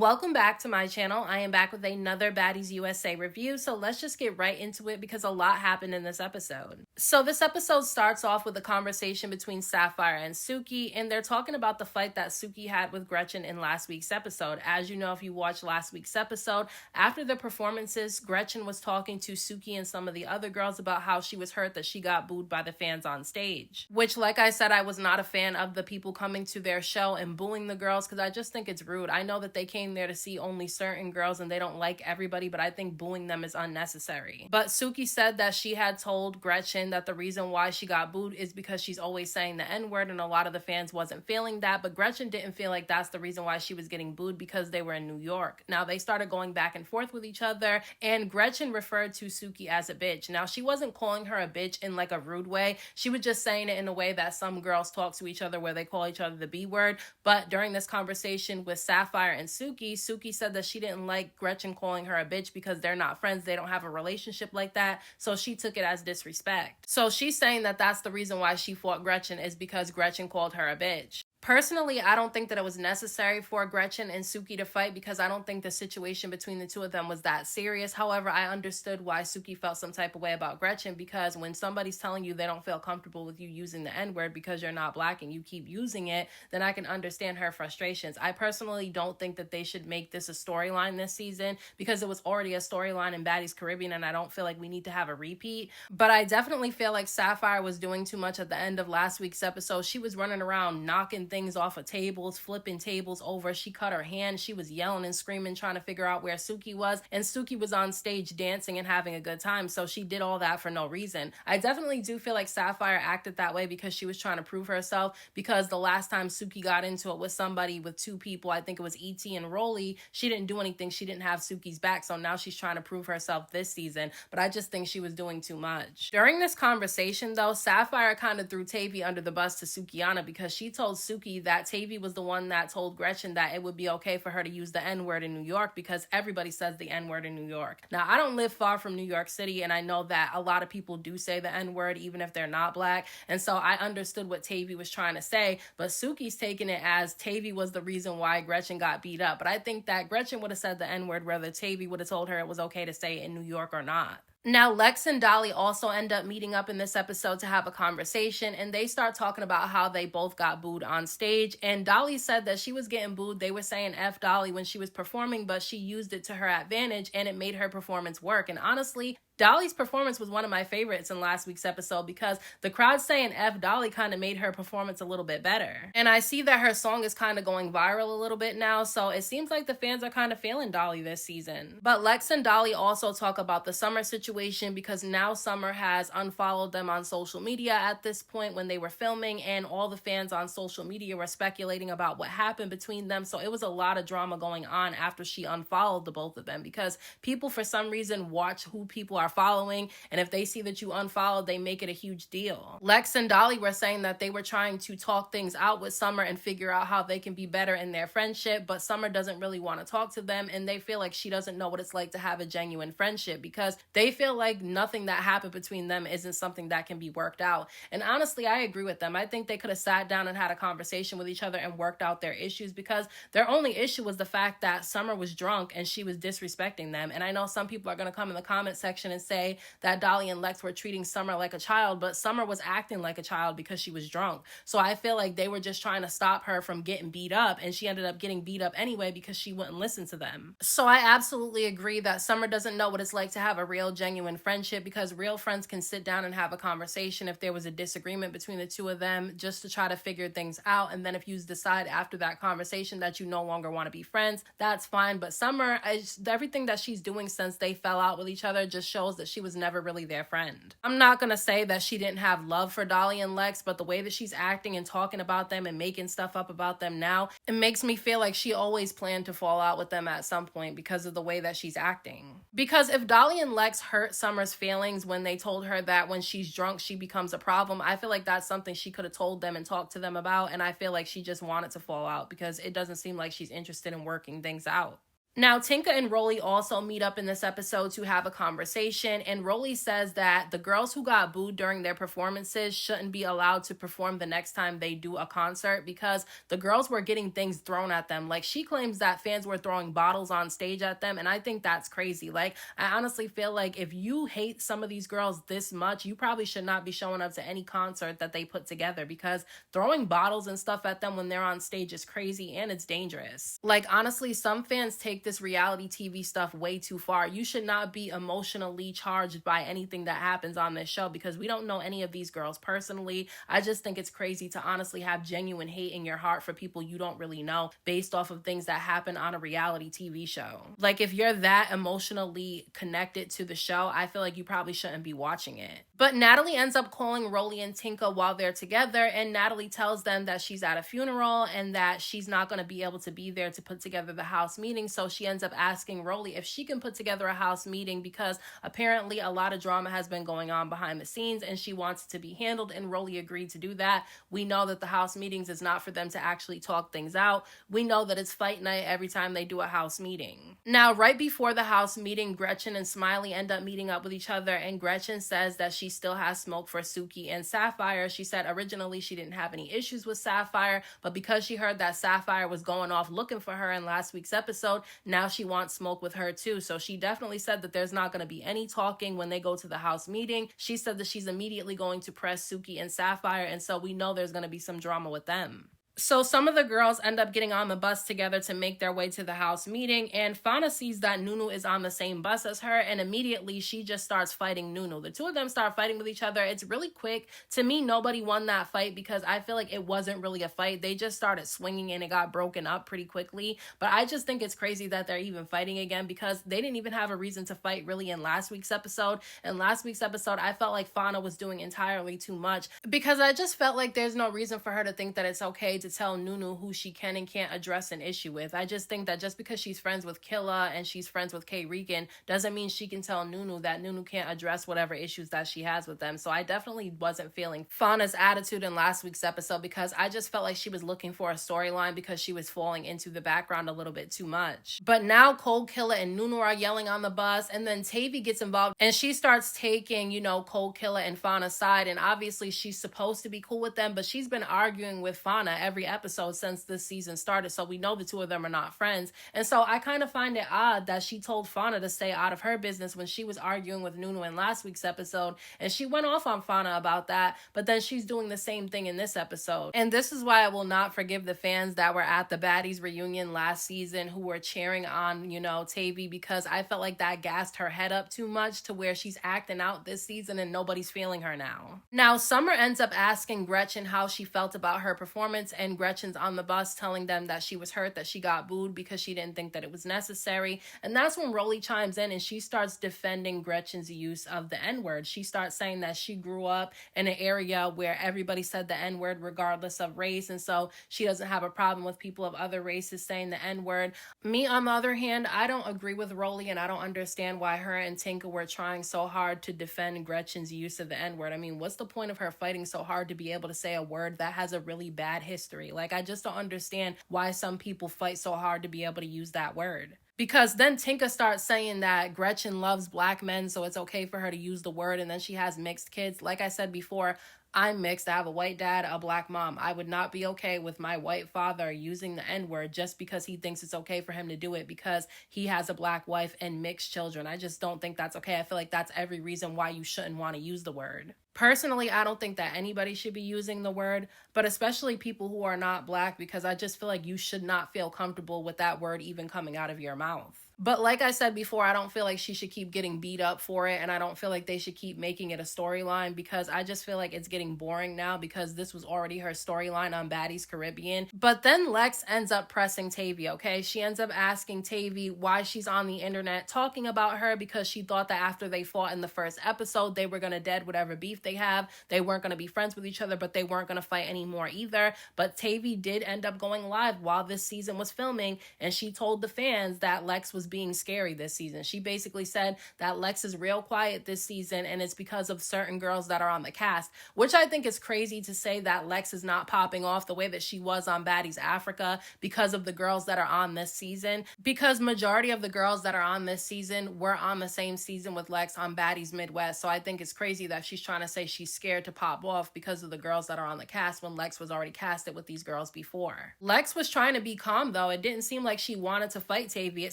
Welcome back to my channel. I am back with another Baddies USA review, so let's just get right into it because a lot happened in this episode. So this episode starts off with a conversation between Sapphire and Suki, and they're talking about the fight that Suki had with Gretchen in last week's episode. As you know, if you watched last week's episode, after the performances, Gretchen was talking to Suki and some of the other girls about how she was hurt that she got booed by the fans on stage. Which, like I said, I was not a fan of the people coming to their show and booing the girls because I just think it's rude. I know that they came there to see only certain girls and they don't like everybody, but I think booing them is unnecessary. But Suki said that she had told Gretchen that the reason why she got booed is because she's always saying the N-word and a lot of the fans wasn't feeling that, but Gretchen didn't feel like that's the reason why she was getting booed because they were in New York. Now they started going back and forth with each other and Gretchen referred to Suki as a bitch. Now she wasn't calling her a bitch in like a rude way. She was just saying it in a way that some girls talk to each other where they call each other the B word. But during this conversation with Sapphire and Suki said that she didn't like Gretchen calling her a bitch because they're not friends. They don't have a relationship like that. So she took it as disrespect. So she's saying that that's the reason why she fought Gretchen is because Gretchen called her a bitch. Personally, I don't think that it was necessary for Gretchen and Suki to fight because I don't think the situation between the two of them was that serious. However, I understood why Suki felt some type of way about Gretchen because when somebody's telling you they don't feel comfortable with you using the N-word because you're not black and you keep using it, then I can understand her frustrations. I personally don't think that they should make this a storyline this season because it was already a storyline in Baddies Caribbean and I don't feel like we need to have a repeat. But I definitely feel like Sapphire was doing too much at the end of last week's episode. She was running around knocking things off of tables, flipping tables over. She cut her hand. She was yelling and screaming, trying to figure out where Suki was. And Suki was on stage dancing and having a good time. So she did all that for no reason. I definitely do feel like Sapphire acted that way because she was trying to prove herself. Because the last time Suki got into it with somebody with two people, I think it was E.T. and Rolly, she didn't do anything. She didn't have Suki's back. So now she's trying to prove herself this season. But I just think she was doing too much. During this conversation, though, Sapphire kind of threw Tavii under the bus to Sukiana because she told Suki that Tavii was the one that told Gretchen that it would be okay for her to use the N-word in New York because everybody says the N-word in New York. Now, I don't live far from New York City, and I know that a lot of people do say the N-word even if they're not black, and so I understood what Tavii was trying to say, but Suki's taking it as Tavii was the reason why Gretchen got beat up. But I think that Gretchen would have said the N-word whether Tavii would have told her it was okay to say it in New York or not. Now, Lex and Dolly also end up meeting up in this episode to have a conversation, and they start talking about how they both got booed on stage, and Dolly said that she was getting booed. They were saying F Dolly when she was performing, but she used it to her advantage, and it made her performance work. And honestly, Dolly's performance was one of my favorites in last week's episode because the crowd saying F Dolly kind of made her performance a little bit better. And I see that her song is kind of going viral a little bit now, so it seems like the fans are kind of feeling Dolly this season. But Lex and Dolly also talk about the Summer situation because now Summer has unfollowed them on social media at this point when they were filming, and all the fans on social media were speculating about what happened between them. So it was a lot of drama going on after she unfollowed the both of them because people for some reason watch who people are following, and if they see that you unfollowed, they make it a huge deal. Lex and Dolly were saying that they were trying to talk things out with Summer and figure out how they can be better in their friendship, but Summer doesn't really want to talk to them, and they feel like she doesn't know what it's like to have a genuine friendship because they feel like nothing that happened between them isn't something that can be worked out. And honestly, I agree with them. I think they could have sat down and had a conversation with each other and worked out their issues because their only issue was the fact that Summer was drunk and she was disrespecting them. And I know some people are going to come in the comment section and say that Dolly and Lex were treating Summer like a child, but Summer was acting like a child because she was drunk. So I feel like they were just trying to stop her from getting beat up, and she ended up getting beat up anyway because she wouldn't listen to them. So I absolutely agree that Summer doesn't know what it's like to have a real, genuine friendship because real friends can sit down and have a conversation if there was a disagreement between the two of them just to try to figure things out. And then if you decide after that conversation that you no longer want to be friends, that's fine. But Summer, everything that she's doing since they fell out with each other just shows that she was never really their friend. I'm not gonna say that she didn't have love for Dolly and Lex, but the way that she's acting and talking about them and making stuff up about them now, it makes me feel like she always planned to fall out with them at some point because of the way that she's acting. Because if Dolly and Lex hurt Summer's feelings when they told her that when she's drunk she becomes a problem, I feel like that's something she could have told them and talked to them about, and I feel like she just wanted to fall out because it doesn't seem like she's interested in working things out. Now, Tinka and Rolly also meet up in this episode to have a conversation, and Rolly says that the girls who got booed during their performances shouldn't be allowed to perform the next time they do a concert because the girls were getting things thrown at them. Like, she claims that fans were throwing bottles on stage at them, and I think that's crazy. Like, I honestly feel like if you hate some of these girls this much, you probably should not be showing up to any concert that they put together because throwing bottles and stuff at them when they're on stage is crazy and it's dangerous. Like, honestly, some fans take this reality TV stuff way too far. You should not be emotionally charged by anything that happens on this show because we don't know any of these girls personally. I just think it's crazy to honestly have genuine hate in your heart for people you don't really know based off of things that happen on a reality TV show. Like, if you're that emotionally connected to the show, I feel like you probably shouldn't be watching it. But Natalie ends up calling Rolly and Tinka while they're together, and Natalie tells them that she's at a funeral and that she's not going to be able to be there to put together the house meeting. So she ends up asking Rolly if she can put together a house meeting because apparently a lot of drama has been going on behind the scenes and she wants it to be handled, and Rolly agreed to do that. We know that the house meetings is not for them to actually talk things out. We know that it's fight night every time they do a house meeting. Now, right before the house meeting, Gretchen and Smiley end up meeting up with each other, and Gretchen says that she still has smoke for Suki and Sapphire. She said originally she didn't have any issues with Sapphire, but because she heard that Sapphire was going off looking for her in last week's episode, now she wants smoke with her too. So she definitely said that there's not going to be any talking when they go to the house meeting. She said that she's immediately going to press Suki and Sapphire, and so we know there's going to be some drama with them. So some of the girls end up getting on the bus together to make their way to the house meeting, and Fauna sees that Nunu is on the same bus as her, and immediately she just starts fighting Nunu. The two of them start fighting with each other. It's really quick. To me, nobody won that fight because I feel like it wasn't really a fight. They just started swinging and it got broken up pretty quickly. But I just think it's crazy that they're even fighting again because they didn't even have a reason to fight really in last week's episode. In last week's episode, I felt like Fauna was doing entirely too much because I just felt like there's no reason for her to think that it's okay to tell Nunu who she can and can't address an issue with. I just think that just because she's friends with Killa and she's friends with K Regan doesn't mean she can tell Nunu that Nunu can't address whatever issues that she has with them. So I definitely wasn't feeling Fauna's attitude in last week's episode because I just felt like she was looking for a storyline because she was falling into the background a little bit too much. But now Cole, Killa, and Nunu are yelling on the bus, and then Tavii gets involved and she starts taking, Cole, Killa, and Fauna's side, and obviously she's supposed to be cool with them, but she's been arguing with Fauna every episode since this season started, so we know the two of them are not friends. And so I kind of find it odd that she told Fauna to stay out of her business when she was arguing with Nunu in last week's episode, and she went off on Fauna about that, but then she's doing the same thing in this episode. And this is why I will not forgive the fans that were at the Baddies reunion last season who were cheering on, Tavii, because I felt like that gassed her head up too much to where she's acting out this season and nobody's feeling her now. Now, Summer ends up asking Gretchen how she felt about her performance, and Gretchen's on the bus telling them that she was hurt that she got booed because she didn't think that it was necessary. And that's when Rolly chimes in and she starts defending Gretchen's use of the N-word. She starts saying that she grew up in an area where everybody said the N-word regardless of race, and so she doesn't have a problem with people of other races saying the N-word. Me, on the other hand, I don't agree with Rolly, and I don't understand why her and Tinka were trying so hard to defend Gretchen's use of the N-word. I mean, what's the point of her fighting so hard to be able to say a word that has a really bad history? Like, I just don't understand why some people fight so hard to be able to use that word. Because then Tinka starts saying that Gretchen loves black men, so it's okay for her to use the word, and then she has mixed kids. Like I said before, I'm mixed. I have a white dad, a black mom. I would not be okay with my white father using the N-word just because he thinks it's okay for him to do it because he has a black wife and mixed children. I just don't think that's okay. I feel like that's every reason why you shouldn't want to use the word. Personally, I don't think that anybody should be using the word, but especially people who are not black, because I just feel like you should not feel comfortable with that word even coming out of your mouth. But like I said before, I don't feel like she should keep getting beat up for it, and I don't feel like they should keep making it a storyline because I just feel like it's getting boring now because this was already her storyline on Baddies Caribbean. But then Lex ends up pressing Tavii, okay? She ends up asking Tavii why she's on the internet talking about her because she thought that after they fought in the first episode, they were going to dead whatever beef they have. They weren't going to be friends with each other, but they weren't going to fight anymore either. But Tavii did end up going live while this season was filming, and she told the fans that Lex was being scary this season. She basically said that Lex is real quiet this season and it's because of certain girls that are on the cast, which I think is crazy to say that Lex is not popping off the way that she was on Baddies Africa because of the girls that are on this season, because majority of the girls that are on this season were on the same season with Lex on Baddies Midwest. So I think it's crazy that she's trying to say she's scared to pop off because of the girls that are on the cast when Lex was already casted with these girls before. Lex was trying to be calm though. It didn't seem like she wanted to fight Tavii. It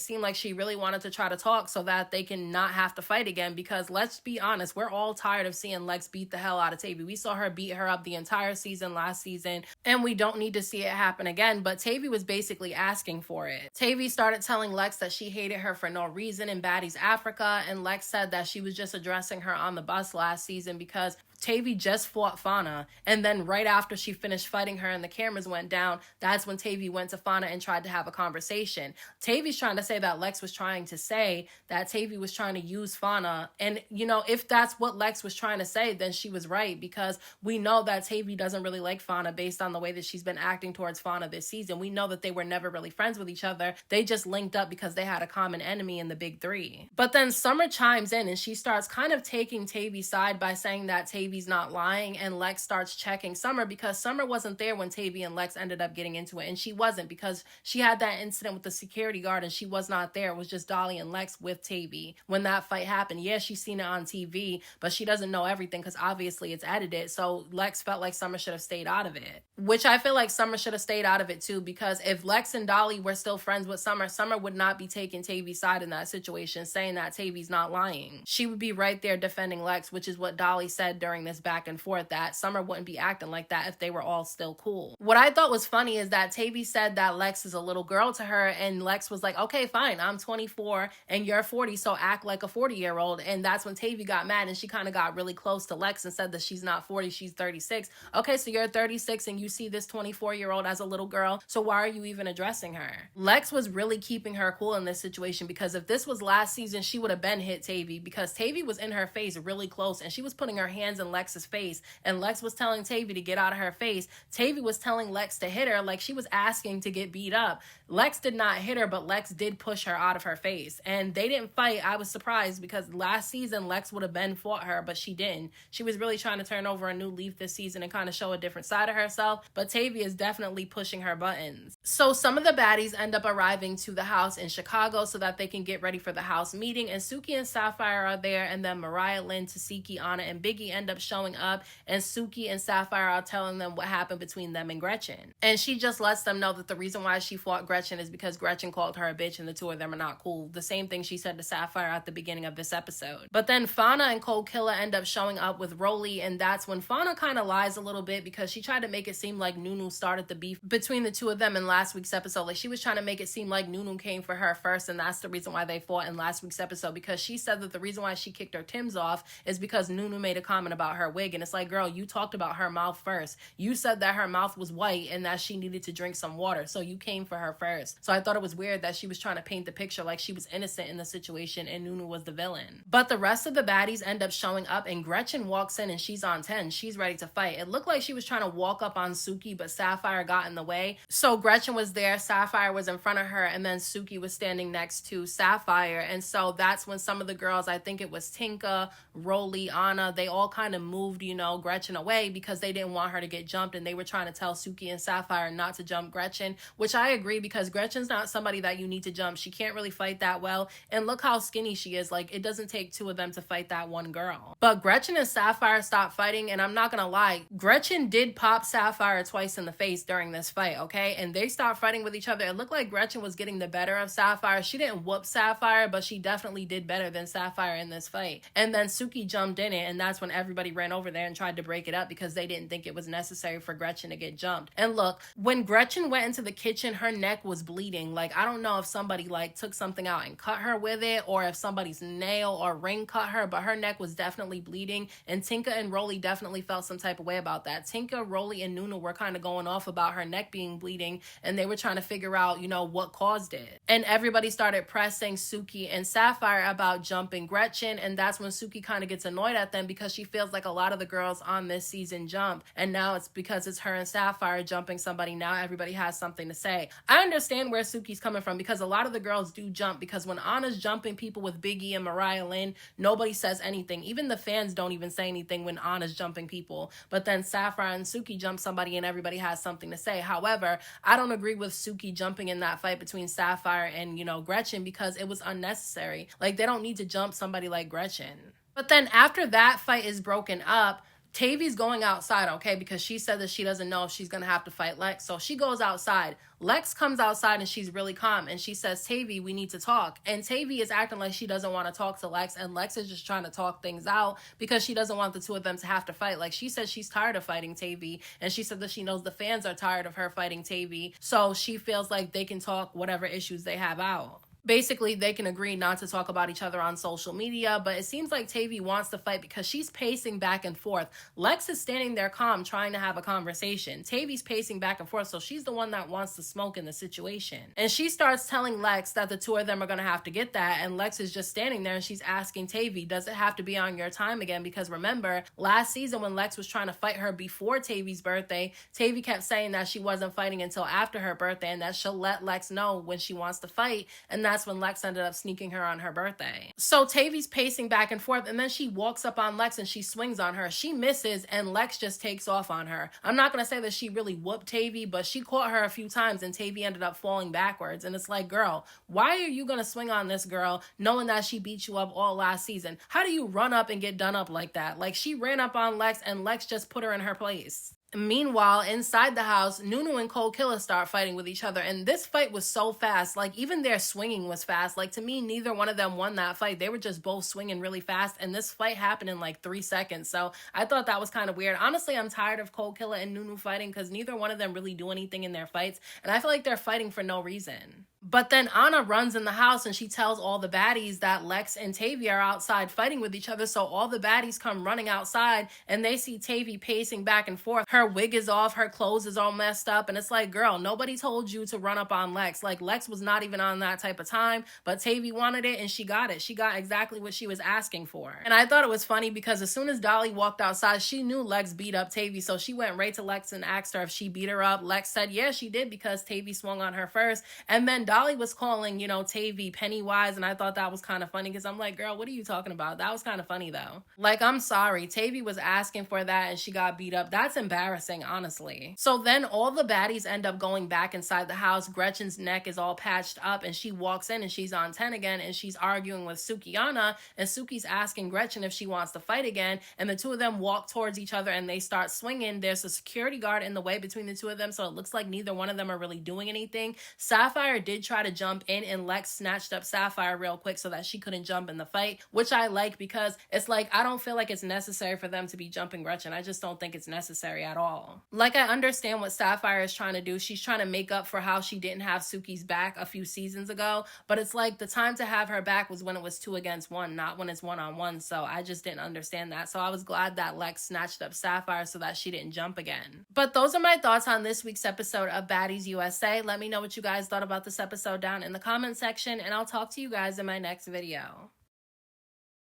seemed like she really wanted to try to talk so that they can not have to fight again, because let's be honest, we're all tired of seeing Lex beat the hell out of Tavii. We saw her beat her up the entire season last season and we don't need to see it happen again, but Tavii was basically asking for it. Tavii started telling Lex that she hated her for no reason in Baddies Africa, and Lex said that she was just addressing her on the bus last season because Tavii just fought Fauna, and then right after she finished fighting her and the cameras went down, that's when Tavii went to Fauna and tried to have a conversation. Tavii's trying to say that Lex was trying to say that Tavii was trying to use Fauna, and you know, if that's what Lex was trying to say, then she was right, because we know that Tavii doesn't really like Fauna based on the way that she's been acting towards Fauna this season. We know that they were never really friends with each other. They just linked up because they had a common enemy in the big three. But then Summer chimes in and she starts kind of taking Tavii's side by saying that Tavii's not lying, and Lex starts checking Summer because Summer wasn't there when Tavii and Lex ended up getting into it, and she wasn't, because she had that incident with the security guard and she was not there. It was just Dolly and Lex with Tavii when that fight happened. Yeah, she's seen it on TV, but she doesn't know everything because obviously it's edited, so Lex felt like Summer should have stayed out of it, which I feel like Summer should have stayed out of it too, because if Lex and Dolly were still friends with Summer, Summer would not be taking Tavii's side in that situation, saying that Tavii's not lying. She would be right there defending Lex, which is what Dolly said during this back and forth, that Summer wouldn't be acting like that if they were all still cool. What I thought was funny is that Tavii said that Lex is a little girl to her, and Lex was like, okay, fine, I'm 24 and you're 40, so act like a 40-year-old. And that's when Tavii got mad and she kind of got really close to Lex and said that she's not 40, she's 36. Okay, so you're 36 and you see this 24-year-old as a little girl, so why are you even addressing her? Lex was really keeping her cool in this situation, because if this was last season, she would have been hit Tavii, because Tavii was in her face really close and she was putting her hands in Lex's face, and Lex was telling Tavii to get out of her face. Tavii was telling Lex to hit her, like she was asking to get beat up. Lex did not hit her, but Lex did push her out of her face, and they didn't fight. I was surprised because last season Lex would have been fought her, but she didn't. She was really trying to turn over a new leaf this season and kind of show a different side of herself, but Tavii is definitely pushing her buttons. So some of the baddies end up arriving to the house in Chicago so that they can get ready for the house meeting, and Suki and Sapphire are there, and then Mariah, Lynn, Tasiki, Anna, and Biggie end up showing up, and Suki and Sapphire are telling them what happened between them and Gretchen. And she just lets them know that the reason why she fought Gretchen is because Gretchen called her a bitch and the two of them are not cool. The same thing she said to Sapphire at the beginning of this episode. But then Fauna and Cold Killer end up showing up with Rolly, and that's when Fauna kind of lies a little bit because she tried to make it seem like Nunu started the beef between the two of them in last week's episode. Like she was trying to make it seem like Nunu came for her first, and that's the reason why they fought in last week's episode, because she said that the reason why she kicked her Timbs off is because Nunu made a comment about her wig, and it's like, girl, you talked about her mouth first. You said that her mouth was white and that she needed to drink some water, so you came for her first. So I thought it was weird that she was trying to paint the picture like she was innocent in the situation and Nunu was the villain. But the rest of the baddies end up showing up, and Gretchen walks in and she's on 10. She's ready to fight. It looked like she was trying to walk up on Suki, but Sapphire got in the way. So Gretchen was there, Sapphire was in front of her, and then Suki was standing next to Sapphire. And so that's when some of the girls, I think it was Tinka, Rolly, Anna, they all kind of moved, you know, Gretchen away because they didn't want her to get jumped, and they were trying to tell Suki and Sapphire not to jump Gretchen, which I agree, because Gretchen's not somebody that you need to jump. She can't really fight that well, and look how skinny she is. Like, it doesn't take two of them to fight that one girl. But Gretchen and Sapphire stopped fighting, and I'm not gonna lie, Gretchen did pop Sapphire twice in the face during this fight, okay? And they stopped fighting with each other. It looked like Gretchen was getting the better of Sapphire. She didn't whoop Sapphire, but she definitely did better than Sapphire in this fight. And then Suki jumped in it, and that's when everybody ran over there and tried to break it up because they didn't think it was necessary for Gretchen to get jumped. And look, when Gretchen went into the kitchen, her neck was bleeding. Like, I don't know if somebody like took something out and cut her with it, or if somebody's nail or ring cut her, but her neck was definitely bleeding. And Tinka and Rolly definitely felt some type of way about that. Tinka, Rolly, and Nunu were kind of going off about her neck being bleeding, and they were trying to figure out, what caused it. And everybody started pressing Suki and Sapphire about jumping Gretchen, and that's when Suki kind of gets annoyed at them because she feels like a lot of the girls on this season jump, and now it's because it's her and Sapphire jumping somebody. Now everybody has something to say. I understand where Suki's coming from because a lot of the girls do jump, because when Anna's jumping people with Biggie and Mariah Lynn, nobody says anything. Even the fans don't even say anything when Anna's jumping people. But then Sapphire and Suki jump somebody and everybody has something to say. However, I don't agree with Suki jumping in that fight between Sapphire and, Gretchen, because it was unnecessary. Like, they don't need to jump somebody like Gretchen. But then after that fight is broken up, Tavii's going outside, okay, because she said that she doesn't know if she's going to have to fight Lex. So she goes outside. Lex comes outside and she's really calm and she says, Tavii, we need to talk. And Tavii is acting like she doesn't want to talk to Lex, and Lex is just trying to talk things out because she doesn't want the two of them to have to fight. Like, she says she's tired of fighting Tavii, and she said that she knows the fans are tired of her fighting Tavii. So she feels like they can talk whatever issues they have out. Basically, they can agree not to talk about each other on social media, but it seems like Tavii wants to fight because she's pacing back and forth. Lex is standing there calm, trying to have a conversation. Tavii's pacing back and forth, so she's the one that wants to smoke in the situation. And she starts telling Lex that the two of them are going to have to get that, and Lex is just standing there and she's asking Tavii, does it have to be on your time again? Because remember, last season when Lex was trying to fight her before Tavii's birthday, Tavii kept saying that she wasn't fighting until after her birthday and that she'll let Lex know when she wants to fight, and that's when Lex ended up sneaking her on her birthday. So Tavii's pacing back and forth, and then she walks up on Lex and she swings on her. She misses, and Lex just takes off on her. I'm not going to say that she really whooped Tavii, but she caught her a few times, and Tavii ended up falling backwards. And it's like, girl, why are you going to swing on this girl knowing that she beat you up all last season? How do you run up and get done up like that? Like, she ran up on Lex, and Lex just put her in her place. Meanwhile, inside the house, Nunu and Cold Killer start fighting with each other, and this fight was so fast. Like, even their swinging was fast. Like, to me, neither one of them won that fight. They were just both swinging really fast, and this fight happened in like 3 seconds. So I thought that was kind of weird. Honestly, I'm tired of Cold Killer and Nunu fighting because neither one of them really do anything in their fights, and I feel like they're fighting for no reason. But then Anna runs in the house and she tells all the baddies that Lex and Tavii are outside fighting with each other. So all the baddies come running outside and they see Tavii pacing back and forth. Her wig is off, her clothes is all messed up. And it's like, girl, nobody told you to run up on Lex. Like, Lex was not even on that type of time, but Tavii wanted it and she got it. She got exactly what she was asking for. And I thought it was funny because as soon as Dolly walked outside, she knew Lex beat up Tavii. So she went right to Lex and asked her if she beat her up. Lex said, yeah, she did because Tavii swung on her first. And then Dolly was calling, Tavii Pennywise, and I thought that was kind of funny because I'm like, girl, what are you talking about? That was kind of funny though. Like, I'm sorry, Tavii was asking for that and she got beat up. That's embarrassing, honestly. So then all the baddies end up going back inside the house. Gretchen's neck is all patched up and she walks in and she's on 10 again and she's arguing with Sukiana, and Suki's asking Gretchen if she wants to fight again, and the two of them walk towards each other and they start swinging. There's a security guard in the way between the two of them, so it looks like neither one of them are really doing anything. Sapphire did try to jump in and Lex snatched up Sapphire real quick so that she couldn't jump in the fight, which I like because it's like, I don't feel like it's necessary for them to be jumping Gretchen. I just don't think it's necessary at all. Like, I understand what Sapphire is trying to do. She's trying to make up for how she didn't have Suki's back a few seasons ago, but it's like the time to have her back was when it was 2 against 1, not when it's 1-on-1. So I just didn't understand that. So I was glad that Lex snatched up Sapphire so that she didn't jump again. But those are my thoughts on this week's episode of Baddies USA. Let me know what you guys thought about this episode down in the comment section, and I'll talk to you guys in my next video.